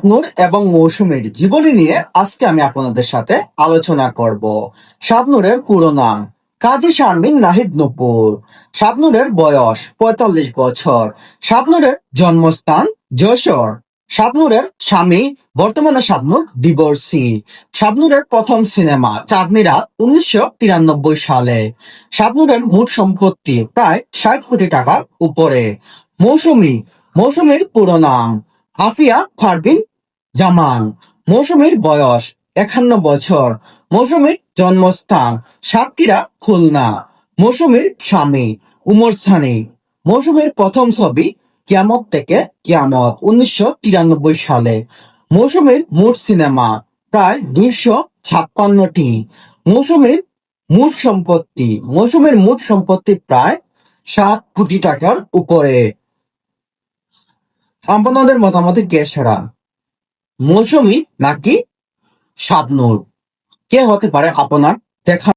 শাবনূর এবং মৌসুমীর জীবনী নিয়ে আজকে আমি আপনাদের সাথে আলোচনা করব। শাবনূরের পুরো নাম কাজী শারমিন নাহিদ নূপুর। শাবনূরের বয়স ৪৫ বছর। শাবনূরের জন্মস্থান যশোর। শাবনূরের স্বামী বর্তমানে শাবনূর ডিভোর্সি। শাবনূরের প্রথম সিনেমা চাঁদনি রাত ১৯৯৩ সালে। শাবনূরের মোট সম্পত্তি প্রায় ৬০ কোটি টাকার উপরে। মৌসুমীর পুরো নাম আফিয়া পারভিন জামান। মৌসুমীর বয়স ৫১ বছর। মৌসুমীর জন্মস্থান সাতক্ষীরা, খুলনা। মৌসুমীর স্বামী উমর সানি। মৌসুমীর প্রথম ছবি কিয়ামত থেকে কিয়ামত ১৯৯৩ সালে। মৌসুমীর মোট সিনেমা প্রায় ২৫৬টি। মৌসুমীর মোট সম্পত্তি প্রায় ৭ কোটি টাকার উপরে। আপনাদের মতামতে কে সেরা, মৌসুমী নাকি শাবনূর? কে হতে পারে আপনার দেখা